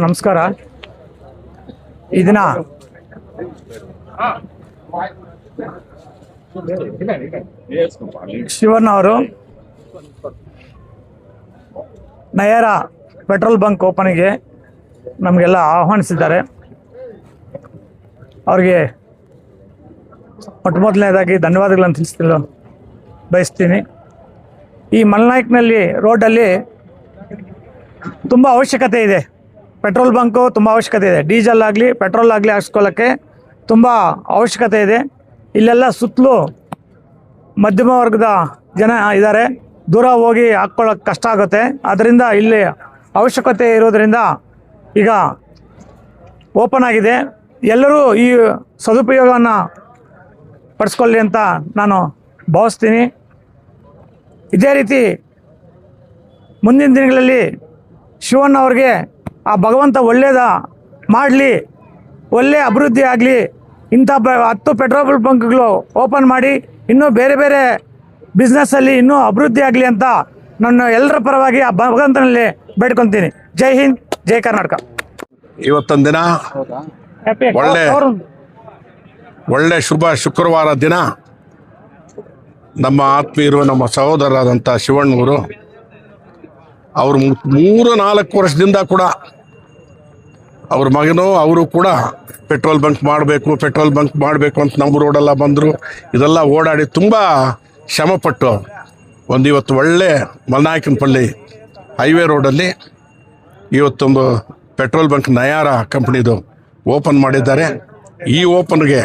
ನಮಸ್ಕಾರ. ಈ ದಿನ ಶಿವಣ್ಣ ಅವರು ನಯರ ಪೆಟ್ರೋಲ್ ಬಂಕ್ ಓಪನಿಗೆ ನಮಗೆಲ್ಲ ಆಹ್ವಾನಿಸಿದ್ದಾರೆ. ಅವ್ರಿಗೆ ಮೊದಲನೇದಾಗಿ ಧನ್ಯವಾದಗಳನ್ನು ತಿಳಿಸಲು ಬಯಸ್ತೀನಿ. ಈ ಮಲ್ನಾಯ್ಕ್ನಲ್ಲಿ ರೋಡಲ್ಲಿ ತುಂಬ ಅವಶ್ಯಕತೆ ಇದೆ. ಪೆಟ್ರೋಲ್ ಬಂಕು ತುಂಬ ಅವಶ್ಯಕತೆ ಇದೆ. ಡೀಸೆಲ್ ಆಗಲಿ ಪೆಟ್ರೋಲ್ ಆಗಲಿ ಹಾಕ್ಸ್ಕೊಳ್ಳೋಕ್ಕೆ ತುಂಬ ಅವಶ್ಯಕತೆ ಇದೆ. ಇಲ್ಲೆಲ್ಲ ಸುತ್ತಲೂ ಮಧ್ಯಮ ವರ್ಗದ ಜನ ಇದ್ದಾರೆ. ದೂರ ಹೋಗಿ ಹಾಕ್ಕೊಳ್ಳೋಕೆ ಕಷ್ಟ ಆಗುತ್ತೆ. ಅದರಿಂದ ಇಲ್ಲಿ ಅವಶ್ಯಕತೆ ಇರೋದರಿಂದ ಈಗ ಓಪನ್ ಆಗಿದೆ. ಎಲ್ಲರೂ ಈ ಸದುಪಯೋಗವನ್ನು ಪಡಿಸ್ಕೊಳ್ಳಿ ಅಂತ ನಾನು ಭಾವಿಸ್ತೀನಿ. ಇದೇ ರೀತಿ ಮುಂದಿನ ದಿನಗಳಲ್ಲಿ ಶಿವಣ್ಣ ಅವ್ರಿಗೆ ಆ ಭಗವಂತ ಒಳ್ಳೆಯದ ಮಾಡಲಿ, ಒಳ್ಳೆಯ ಅಭಿವೃದ್ಧಿ ಆಗಲಿ. ಇಂಥ 10 ಪೆಟ್ರೋಲ್ ಬಂಕ್ಗಳು ಓಪನ್ ಮಾಡಿ ಇನ್ನೂ ಬೇರೆ ಬೇರೆ ಬಿಸ್ನೆಸ್ಸಲ್ಲಿ ಇನ್ನೂ ಅಭಿವೃದ್ಧಿ ಆಗಲಿ ಅಂತ ನನ್ನ ಎಲ್ಲರ ಪರವಾಗಿ ಆ ಭಗವಂತನಲ್ಲಿ ಬೇಡ್ಕೊತೀನಿ. ಜೈ ಹಿಂದ್, ಜೈ ಕರ್ನಾಟಕ. ಇವತ್ತೊಂದು ದಿನ ಒಳ್ಳೆ ಶುಭ ಶುಕ್ರವಾರ ದಿನ ನಮ್ಮ ಆತ್ಮೀಯರು, ನಮ್ಮ ಸಹೋದರರಾದಂಥ ಶಿವಣ್ಣವರು ಅವರು 3-4 ವರ್ಷದಿಂದ ಕೂಡ ಅವ್ರ ಮಗನೂ ಅವರು ಕೂಡ ಪೆಟ್ರೋಲ್ ಬಂಕ್ ಮಾಡಬೇಕು ಅಂತ ನಮ್ಮ ರೋಡೆಲ್ಲ ಬಂದರು. ಇದೆಲ್ಲ ಓಡಾಡಿ ತುಂಬ ಶ್ರಮಪಟ್ಟು ಇವತ್ತು ಒಳ್ಳೆ ಮಲ್ನಾಯಕನಪಲ್ಲಿ ಹೈವೇ ರೋಡಲ್ಲಿ ಇವತ್ತೊಂದು ಪೆಟ್ರೋಲ್ ಬಂಕ್ ನಯಾರ ಕಂಪ್ನಿದು ಓಪನ್ ಮಾಡಿದ್ದಾರೆ. ಈ ಓಪನ್ಗೆ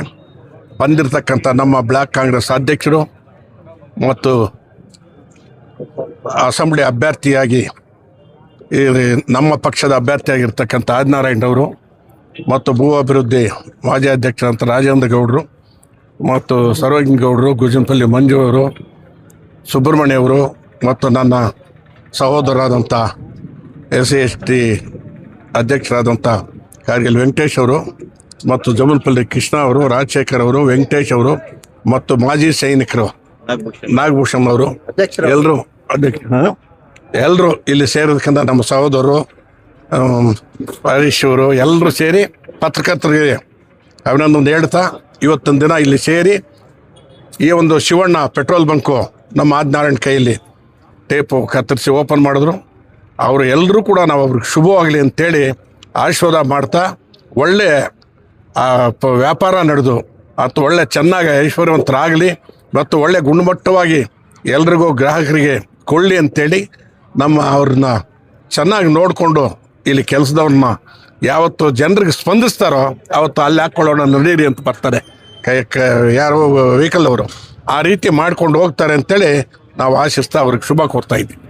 ಬಂದಿರತಕ್ಕಂಥ ನಮ್ಮ ಬ್ಲಾಕ್ ಕಾಂಗ್ರೆಸ್ ಅಧ್ಯಕ್ಷರು ಮತ್ತು ಅಸೆಂಬ್ಲಿ ಅಭ್ಯರ್ಥಿಯಾಗಿ ನಮ್ಮ ಪಕ್ಷದ ಅಭ್ಯರ್ಥಿಯಾಗಿರ್ತಕ್ಕಂಥ ಆದಿನಾರಾಯಣರವರು ಮತ್ತು ಭೂ ಅಭಿವೃದ್ಧಿ ಮಾಜಿ ಅಧ್ಯಕ್ಷರಂತ ರಾಜೇಂದ್ರ ಗೌಡರು ಮತ್ತು ಸರ್ವಜ್ಞ ಗೌಡರು, ಗುಜಂಪಲ್ಲಿ ಮಂಜು ಅವರು, ಸುಬ್ರಹ್ಮಣ್ಯ ಅವರು ಮತ್ತು ನನ್ನ ಸಹೋದರರಾದಂಥ SC/ST ಅಧ್ಯಕ್ಷರಾದಂಥ ಕಾರ್ಗಿಲ್ ವೆಂಕಟೇಶ್ ಅವರು ಮತ್ತು ಜಮಲ್ಪಲ್ಲಿ ಕೃಷ್ಣ ಅವರು, ರಾಜಶೇಖರ್ ಅವರು, ವೆಂಕಟೇಶ್ ಅವರು ಮತ್ತು ಮಾಜಿ ಸೈನಿಕರು ನಾಗಭೂಷಣ್ ಅವರು ಎಲ್ಲರೂ ಇಲ್ಲಿ ಸೇರೋದಕ್ಕಿಂತ ನಮ್ಮ ಸಹೋದರರು ಹರೀಶ್ ಅವರು ಎಲ್ಲರೂ ಸೇರಿ ಪತ್ರಕರ್ತರಿಗೆ ಅಭಿನಂದನೆ ಹೇಳ್ತಾ ಇವತ್ತೊಂದು ದಿನ ಇಲ್ಲಿ ಸೇರಿ ಈ ಒಂದು ಶಿವಣ್ಣ ಪೆಟ್ರೋಲ್ ಬಂಕು ನಮ್ಮ ಆದಿನಾರಾಯಣ ಕೈಯಲ್ಲಿ ಟೇಪು ಕತ್ತರಿಸಿ ಓಪನ್ ಮಾಡಿದ್ರು. ಅವರು ಎಲ್ಲರೂ ಕೂಡ ನಾವು ಅವ್ರಿಗೆ ಶುಭವಾಗಲಿ ಅಂತೇಳಿ ಆಶೀರ್ವಾದ ಮಾಡ್ತಾ ಒಳ್ಳೆ ವ್ಯಾಪಾರ ನಡೆದು ಮತ್ತು ಒಳ್ಳೆ ಚೆನ್ನಾಗಿ ಐಶ್ವರ್ಯವಂತರಾಗಲಿ ಮತ್ತು ಒಳ್ಳೆ ಗುಣಮಟ್ಟವಾಗಿ ಎಲ್ರಿಗೂ ಗ್ರಾಹಕರಿಗೆ ಕೊಳ್ಳಿ ಅಂತೇಳಿ ಅವ್ರನ್ನ ಚೆನ್ನಾಗಿ ನೋಡಿಕೊಂಡು ಇಲ್ಲಿ ಕೆಲಸದವ್ರನ್ನ ಯಾವತ್ತು ಜನರಿಗೆ ಸ್ಪಂದಿಸ್ತಾರೋ ಅವತ್ತು ಅಲ್ಲಿ ಹಾಕ್ಕೊಳ್ಳೋಣ ನಡೀರಿ ಅಂತ ಬರ್ತಾರೆ ಯಾರೋ ವೆಹಿಕಲ್ ಅವರು. ಆ ರೀತಿ ಮಾಡ್ಕೊಂಡು ಹೋಗ್ತಾರೆ ಅಂತೇಳಿ ನಾವು ಆಶಿಸ್ತಾ ಅವ್ರಿಗೆ ಶುಭ ಕೋರ್ತಾ ಇದ್ದೀವಿ.